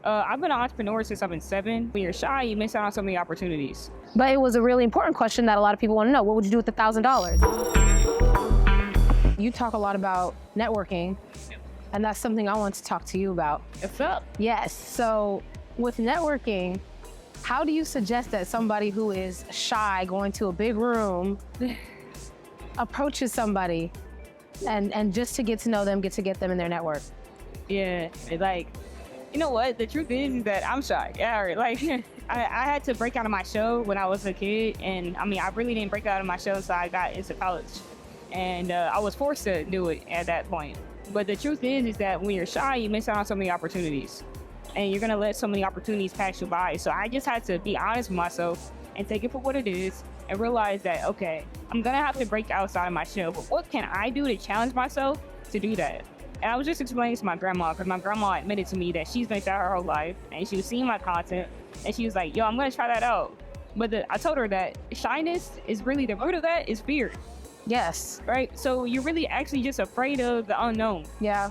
I've been an entrepreneur since I've been 7. When you're shy, you miss out on so many opportunities. But it was a really important question that a lot of people want to know. What would you do with the $1,000? You talk a lot about networking, and that's something I want to talk to you about. What's up? Yes, so with networking, how do you suggest that somebody who is shy going to a big room approaches somebody and just to get to know them, get them in their network? Yeah, like, you know what? The truth is that I'm shy. Yeah, like, I had to break out of my shell when I was a kid, and I mean, I really didn't break out of my shell until I got into college, and I was forced to do it at that point. But the truth is that when you're shy, you miss out on so many opportunities, and you're gonna let so many opportunities pass you by. So I just had to be honest with myself and take it for what it is, and realize that, okay, I'm gonna have to break outside of my shell, but what can I do to challenge myself to do that? And I was just explaining to my grandma, because my grandma admitted to me that she's been shy her whole life, and she was seeing my content, and she was like, yo, I'm gonna try that out. But I told her that shyness is really, the root of that is fear. Yes. Right? So you're really actually just afraid of the unknown. Yeah.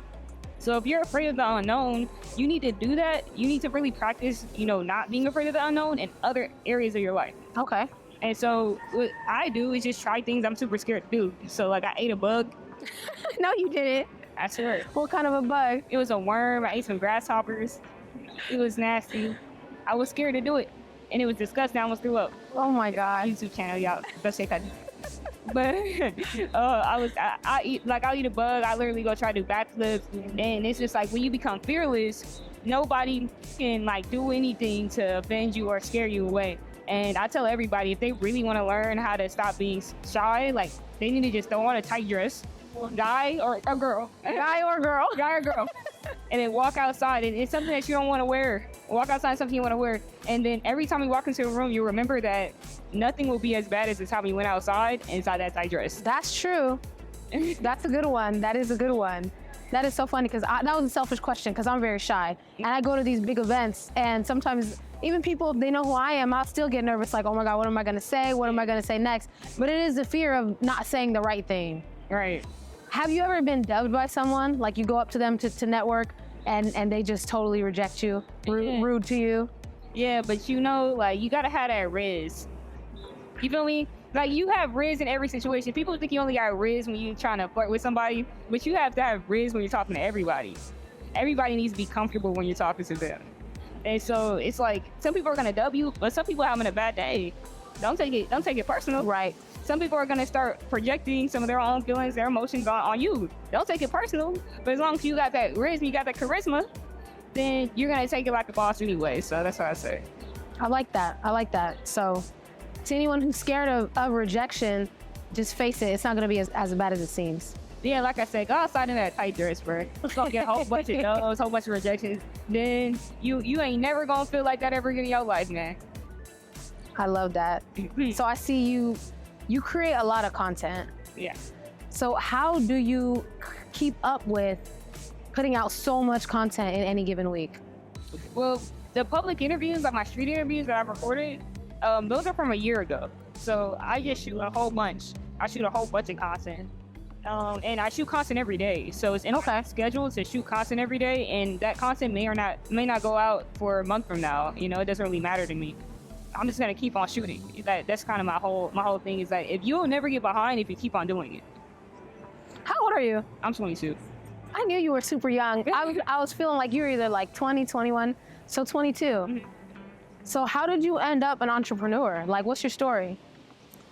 So if you're afraid of the unknown, you need to do that. You need to really practice, not being afraid of the unknown in other areas of your life. Okay. And so what I do is just try things I'm super scared to do. So like I ate a bug. No, you didn't. I swear. What kind of a bug? It was a worm. I ate some grasshoppers. It was nasty. I was scared to do it. And it was disgusting. I almost threw up. Oh my God. YouTube channel, y'all. Go check that. But I eat a bug. I literally go try to do backflips. And it's just like when you become fearless, nobody can like do anything to offend you or scare you away. And I tell everybody, if they really want to learn how to stop being shy, like they need to just throw on a tight dress, guy or a girl. Guy or girl. Guy or girl. And then walk outside, and it's something that you don't want to wear. Walk outside, something you want to wear. And then every time you walk into a room, you remember that nothing will be as bad as the time you went outside inside that tight dress. That's true. That's a good one. That is a good one. That is so funny, because that was a selfish question, because I'm very shy. And I go to these big events, and sometimes even people, if they know who I am, I'll still get nervous, like, oh my God, what am I gonna say? What am I gonna say next? But it is the fear of not saying the right thing. Right. Have you ever been dubbed by someone? Like you go up to them to network and they just totally reject you, rude to you? Yeah, but like you gotta have that riz. You feel me? Like you have riz in every situation. People think you only got riz when you're trying to flirt with somebody, but you have to have riz when you're talking to everybody. Everybody needs to be comfortable when you're talking to them. And so it's like some people are gonna dub you, but some people are having a bad day. Don't take it personal. Right. Some people are gonna start projecting some of their own feelings, their emotions on you. Don't take it personal. But as long as you got that riz, you got that charisma, then you're gonna take it like a boss anyway. So that's what I say. I like that. So to anyone who's scared of rejection, just face it. It's not gonna be as bad as it seems. Yeah, like I said, go outside in that tight dress, bro. It's gonna get a whole bunch of no's, whole bunch of rejections. Then you ain't never gonna feel like that ever again in your life, man. I love that. So I see you create a lot of content. Yeah. So how do you keep up with putting out so much content in any given week? Well, the public interviews, like my street interviews that I've recorded, those are from a year ago. So I just shoot a whole bunch. I shoot a whole bunch of content. And I shoot content every day. So it's in my schedule to shoot content every day, and that content may not go out for a month from now. It doesn't really matter to me. I'm just gonna keep on shooting. That's kind of my whole thing is that if you'll never get behind if you keep on doing it. How old are you? I'm 22. I knew you were super young. I was feeling like you were either like 20, 21, so 22. Mm-hmm. So how did you end up an entrepreneur? Like, what's your story?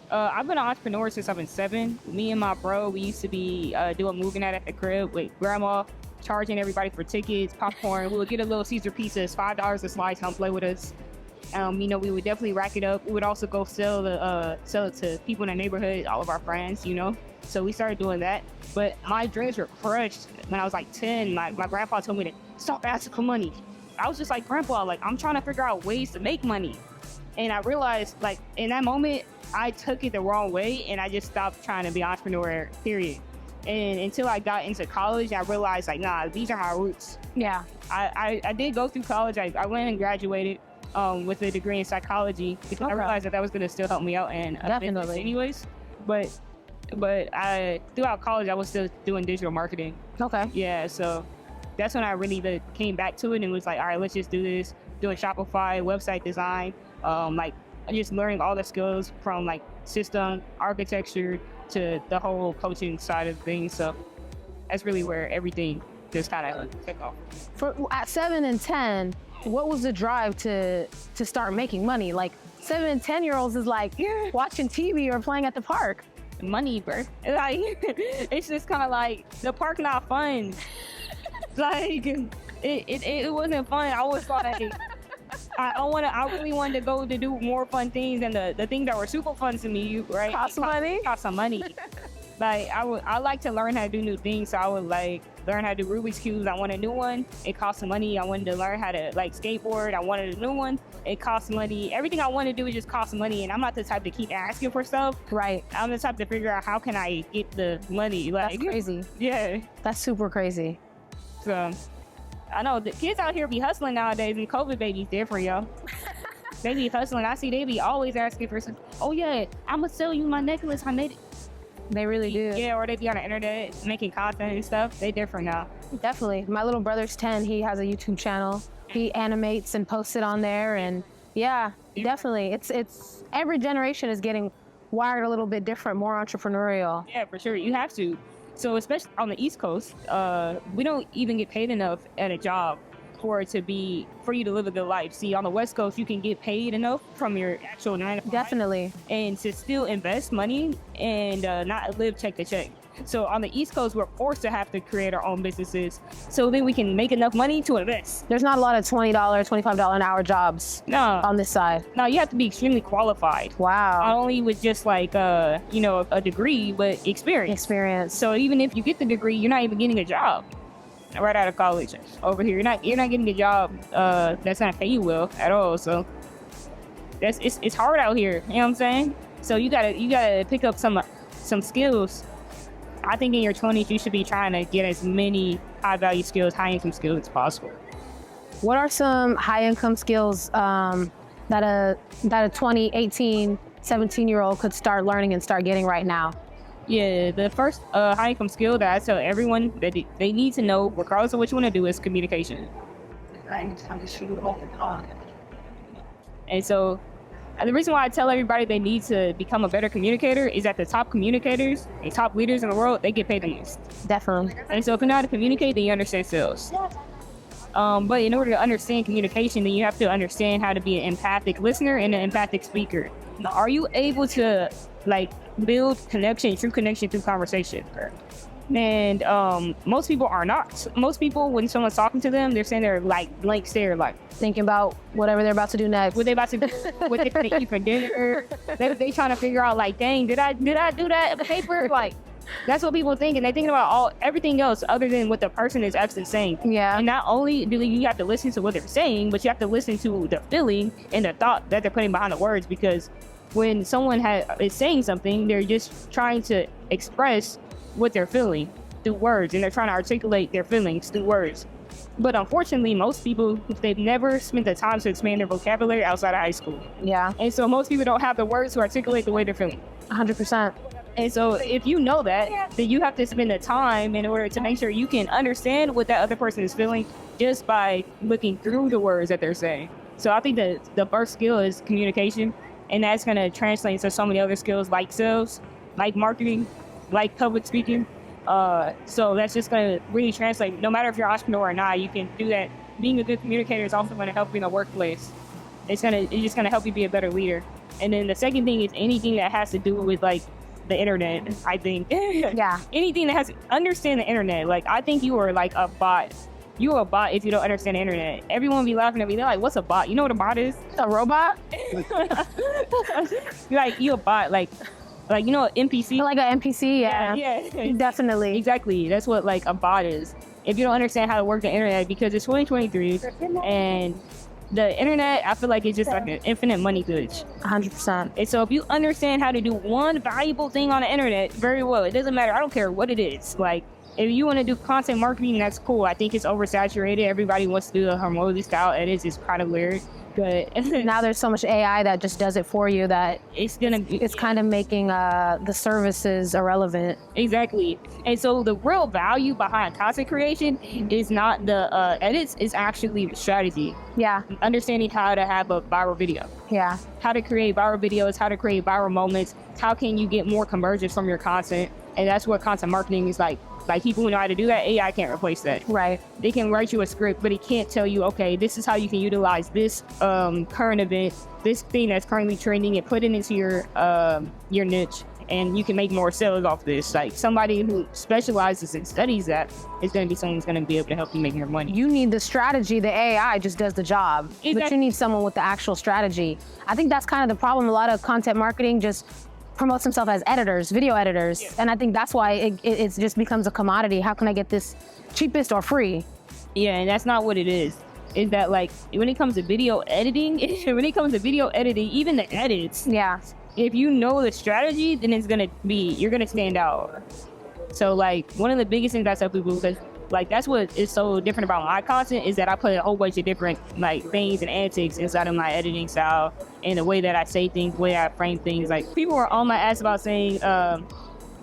I've been an entrepreneur since I've been 7. Me and my bro, we used to be doing movie night at the crib with grandma, charging everybody for tickets, popcorn. We would get a little Caesar pizza, it's $5 a slice, come play with us. We would definitely rack it up. We would also go sell it to people in the neighborhood, all of our friends, So we started doing that. But my dreams were crushed when I was like 10. My grandpa told me to stop asking for money. I was just like, Grandpa, like I'm trying to figure out ways to make money. And I realized, like in that moment, I took it the wrong way, and I just stopped trying to be an entrepreneur, period. And until I got into college, I realized, like, nah, these are my roots. Yeah. I did go through college. I went and graduated with a degree in psychology because I realized that was going to still help me out in business anyways. But throughout college, I was still doing digital marketing. Okay. Yeah, so that's when I really came back to it and was like, all right, let's just do this, doing Shopify, website design, like just learning all the skills from like system architecture to the whole coaching side of things. So that's really where everything just kind of took off. At 7 and 10, what was the drive to start making money? Like 7 and 10-year-olds is like watching TV or playing at the park. Money, bro. Like it's just kind of like the park not fun. Like it wasn't fun. I was like, I really wanted to go to do more fun things, and the things that were super fun to me, right? Cost money. Cost some money. Like I like to learn how to do new things, so I would like learn how to do Rubik's cubes. I want a new one. It cost some money. I wanted to learn how to like skateboard. I wanted a new one. It costs money. Everything I want to do is just cost money, and I'm not the type to keep asking for stuff. Right. I'm the type to figure out how can I get the money. Like, that's crazy. Yeah. That's super crazy. So I know the kids out here be hustling nowadays, and COVID baby's different, yo. They be hustling. I see they be always asking for some. Oh yeah, I'm gonna sell you my necklace. I made it. They really do. Yeah, or they be on the internet making content and stuff. They different now. Definitely. My little brother's 10. He has a YouTube channel. He animates and posts it on there, and yeah, definitely. It's every generation is getting wired a little bit different, more entrepreneurial. Yeah, for sure. You have to. So especially on the East Coast, we don't even get paid enough at a job for you to live a good life. See, on the West Coast, you can get paid enough from your actual 9 to 5. Definitely. And to still invest money and not live check to check. So on the East Coast, we're forced to have to create our own businesses so then we can make enough money to invest. There's not a lot of $20, $25 an hour jobs on this side. No, you have to be extremely qualified. Wow. Not only with just like, a degree, but experience. So even if you get the degree, you're not even getting a job right out of college over here. You're not getting a job that's not pay you well at all. So it's hard out here. You know what I'm saying? So you gotta pick up some skills. I think in your 20s, you should be trying to get as many high-value skills, high-income skills as possible. What are some high-income skills that a 20, 18, 17-year-old could start learning and start getting right now? Yeah, the first high-income skill that I tell everyone that they need to know, regardless of what you want to do, is communication. And so the reason why I tell everybody they need to become a better communicator is that the top communicators and top leaders in the world, they get paid the most. Definitely. And so if you know how to communicate, then you understand sales. But in order to understand communication, then you have to understand how to be an empathic listener and an empathic speaker. Are you able to like build connection, true connection through conversation? And most people are not. Most people, when someone's talking to them, they're saying they're like blank stare, like thinking about whatever they're about to do next. What they about to do, what they gonna eat for dinner. They trying to figure out like, dang, did I do that paper? Like, that's what people think, and they're thinking about everything else other than what the person is actually saying. Yeah. And not only do you have to listen to what they're saying, but you have to listen to the feeling and the thought that they're putting behind the words, because when someone is saying something, they're just trying to express what they're feeling through words, and they're trying to articulate their feelings through words. But unfortunately, most people, they've never spent the time to expand their vocabulary outside of high school. Yeah. And so most people don't have the words to articulate the way they're feeling. 100%. And so if you know that, then you have to spend the time in order to make sure you can understand what that other person is feeling just by looking through the words that they're saying. So I think that the first skill is communication, and that's going to translate into so many other skills like sales, like marketing, like public speaking. So that's just going to really translate. No matter if you're an entrepreneur or not, you can do that. Being a good communicator is also going to help you in the workplace. It's just going to help you be a better leader. And then the second thing is anything that has to do with like the internet, I think. Yeah. Anything that has to understand the internet. Like, I think you are like a bot. You're a bot if you don't understand the internet. Everyone be laughing at me. They're like, what's a bot? You know what a bot is? A robot? Like, you a bot. Like, you know, an NPC? Like an NPC, yeah. Yeah. Definitely. Exactly. That's what like a bot is. If you don't understand how to work the internet, because it's 2023 and the internet, I feel like it's just like an infinite money glitch. 100%. And so if you understand how to do one valuable thing on the internet very well, it doesn't matter. I don't care what it is. Like, if you want to do content marketing, that's cool. I think it's oversaturated. Everybody wants to do a Harmony style edits. It's kind of weird. But now there's so much AI that just does it for you that it's kind of making the services irrelevant. Exactly. And so the real value behind content creation is not the edits, it's actually the strategy. Yeah. Understanding how to have a viral video. Yeah. How to create viral videos, how to create viral moments, how can you get more conversions from your content. And that's what content marketing is like. Like, people who know how to do that, AI can't replace that. Right. They can write you a script, but it can't tell you, okay, this is how you can utilize this current event, this thing that's currently trending, and put it into your niche, and you can make more sales off this. Like, somebody who specializes and studies that is going to be someone who's going to be able to help you make more money. You need the strategy. The AI just does the job. Exactly. But you need someone with the actual strategy. I think that's kind of the problem. A lot of content marketing just promotes themselves as editors, video editors. Yeah. And I think that's why it just becomes a commodity. How can I get this cheapest or free? Yeah, and that's not what it is. Is that, like, when it comes to video editing, even the edits, yeah, if you know the strategy, then you're gonna stand out. So, like, one of the biggest things I tell people, because, like, that's what is so different about my content, is that I put a whole bunch of different, like, things and antics inside of my editing style, and the way that I say things, the way I frame things. Like, people are on my ass about saying,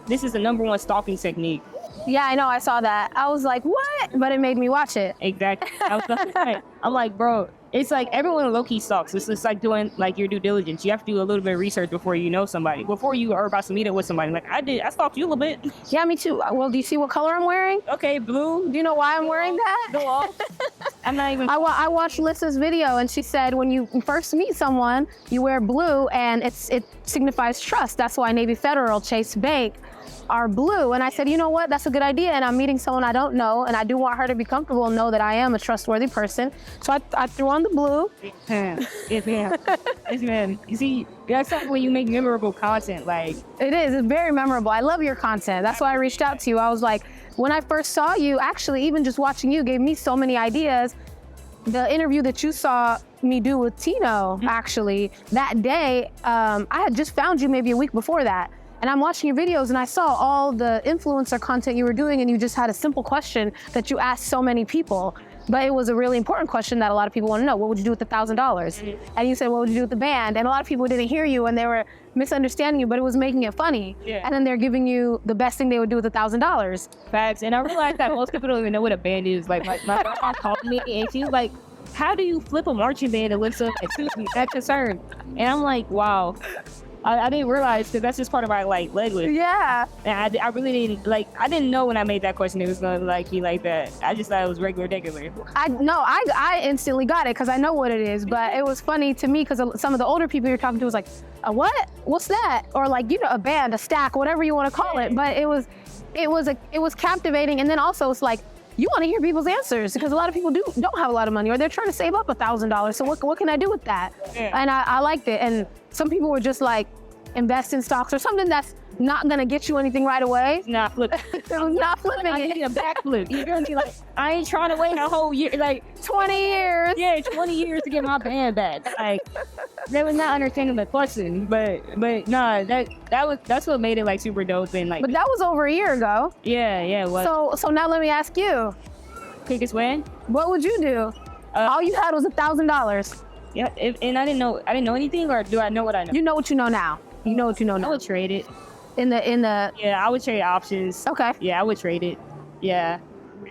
this is the #1 stalking technique. Yeah, I know, I saw that. I was like, what? But it made me watch it. Exactly. I'm like, bro, it's like everyone low-key stalks. It's just like doing, like, your due diligence. You have to do a little bit of research before you know somebody. Before you are about to meet up with somebody. Like, I stalked you a little bit. Yeah, me too. Well, do you see what color I'm wearing? Okay, blue. Do you know why I'm wearing that? Go off. I'm not even... I watched Lissa's video, and she said when you first meet someone, you wear blue, and it signifies trust. That's why Navy Federal, Chase Bank are blue. And I said, you know what, that's a good idea. And I'm meeting someone I don't know, and I do want her to be comfortable and know that I am a trustworthy person. So I threw on the blue. Yes, ma'am. You see, that's not when you make memorable content. Like, it's very memorable. I love your content. That's why I reached out to you. I was like, when I first saw you, actually, even just watching you gave me so many ideas. The interview that you saw me do with Tino, actually, that day, I had just found you maybe a week before that. And I'm watching your videos, and I saw all the influencer content you were doing, and you just had a simple question that you asked so many people. But it was a really important question that a lot of people want to know. What would you do with $1,000? And you said, what would you do with the band? And a lot of people didn't hear you, and they were misunderstanding you, but it was making it funny. Yeah. And then they're giving you the best thing they would do with $1,000. Facts. And I realized that most people don't even know what a band is. Like, my mom called me, and she was like, how do you flip a marching band and lift up and suit me? That's concerned. And I'm like, wow. I didn't realize, because that's just part of my, like, language. Yeah. And I really didn't, like, I didn't know when I made that question it was going to, like, be like that. I just thought it was regular. I instantly got it, because I know what it is, but it was funny to me, because some of the older people you're talking to was like, a what? What's that? Or, like, you know, a band, a stack, whatever you want to call it. But it was captivating. And then also it's like, you want to hear people's answers, because a lot of people don't have a lot of money, or they're trying to save up $1,000. So what can I do with that? Yeah. And I liked it. And some people were just like, invest in stocks or something that's not gonna get you anything right away. It's not flipping. It was not flipping. I need a backflip. You're gonna be like, I ain't trying to wait a whole year, like 20 years. Yeah, 20 years to get my band back. Like, they was not understanding the question, but nah, that's what made it like super dope. And like, but that was over a year ago. Yeah, it was. So now let me ask you, quickest win. What would you do? All you had was $1,000. Yeah, and I didn't know anything, or do I know what I know? You know what you know now. You know what you know now. I would trade it. In the. Yeah, I would trade options. Okay. Yeah, I would trade it. Yeah,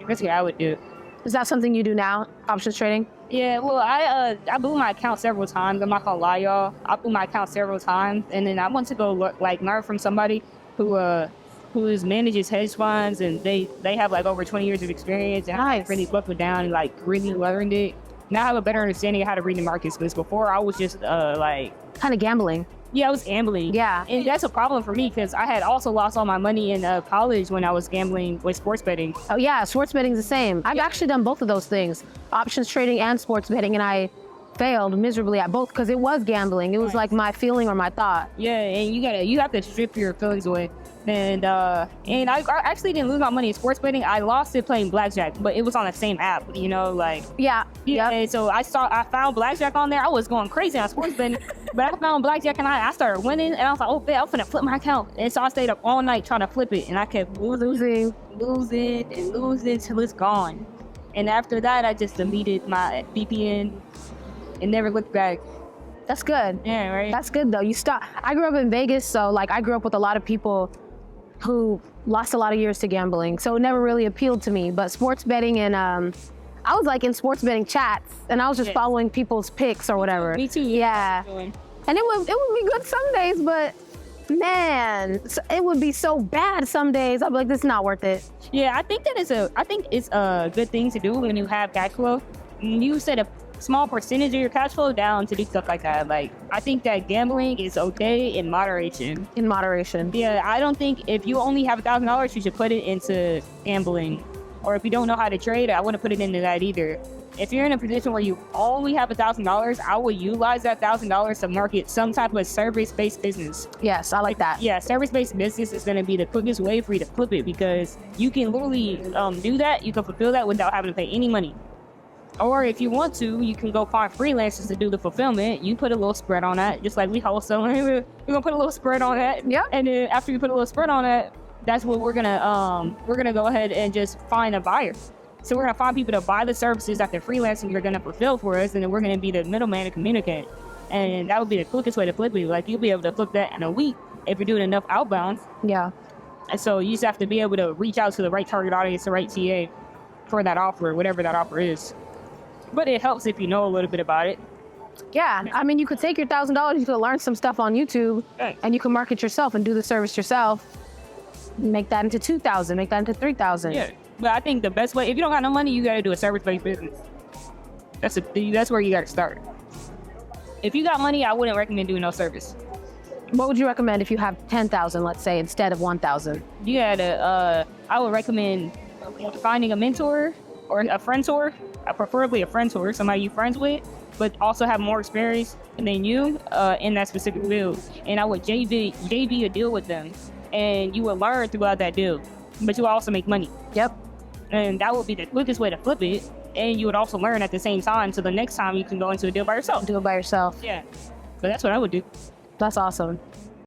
that's what I would do. Is that something you do now? Options trading? Yeah. Well, I blew my account several times. I'm not gonna lie, y'all. I blew my account several times, and then I went to go learn from somebody who manages hedge funds, and they have like over 20 years of experience, and nice. I really buckled down and like really learned it. Now I have a better understanding of how to read the markets, because before I was just like kind of gambling. Yeah, I was gambling. Yeah. And that's a problem for me, because I had also lost all my money in college when I was gambling with sports betting. Oh yeah, sports betting is the same. I've actually done both of those things, options trading and sports betting, and I failed miserably at both because it was gambling. It was like my feeling or my thought. Yeah, and you have to strip your feelings away. And I actually didn't lose my money in sports betting. I lost it playing blackjack, but it was on the same app, you know, like. Yeah. And so I found blackjack on there. I was going crazy on sports betting, But I found blackjack and I started winning, and I was like, oh, man, I'm finna flip my account. And so I stayed up all night trying to flip it, and I kept losing till it's gone. And after that, I just deleted my VPN and never looked back. That's good. Yeah, right? That's good though. You stop. I grew up in Vegas, so like I grew up with a lot of people who lost a lot of years to gambling, so it never really appealed to me. But sports betting and I was like in sports betting chats, and I was just following people's picks or whatever. Me too. Yeah. And it would be good some days, but man, it would be so bad some days. I'd be like, this is not worth it. Yeah, I think it's a good thing to do when you have cash flow. You set a small percentage of your cash flow down to do stuff like that. Like, I think that gambling is okay in moderation. In moderation. Yeah, I don't think if you only have $1,000, you should put it into gambling. Or if you don't know how to trade, I wouldn't put it into that either. If you're in a position where you only have $1,000, I would utilize that $1,000 to market some type of service-based business. Yes, I like that. Yeah, service-based business is going to be the quickest way for you to flip it, because you can literally do that. You can fulfill that without having to pay any money. Or if you want to, you can go find freelancers to do the fulfillment. You put a little spread on that, just like we wholesale. We're gonna put a little spread on that. Yep. And then after you put a little spread on that, that's what we're gonna go ahead and just find a buyer. So we're gonna find people to buy the services that the freelancing you're gonna fulfill for us, and then we're gonna be the middleman to communicate. And that would be the quickest way to flip it. Like, you'll be able to flip that in a week if you're doing enough outbounds. Yeah. And so you just have to be able to reach out to the right target audience, the right TA for that offer, whatever that offer is. But it helps if you know a little bit about it. Yeah, I mean, you could take your $1,000, you could learn some stuff on YouTube, and you can market yourself and do the service yourself. Make that into $2,000, make that into $3,000. Yeah, but I think the best way, if you don't got no money, you got to do a service-based business. That's where you got to start. If you got money, I wouldn't recommend doing no service. What would you recommend if you have 10,000, let's say, instead of 1,000? You gotta. I would recommend finding a mentor or a friend-tor, preferably a friend-tor, somebody you friends with, but also have more experience than you in that specific field. And I would JV a deal with them, and you will learn throughout that deal, but you will also make money. Yep. And that would be the quickest way to flip it, and you would also learn at the same time, so the next time you can go into a deal by yourself. Do it by yourself. Yeah, but that's what I would do. That's awesome.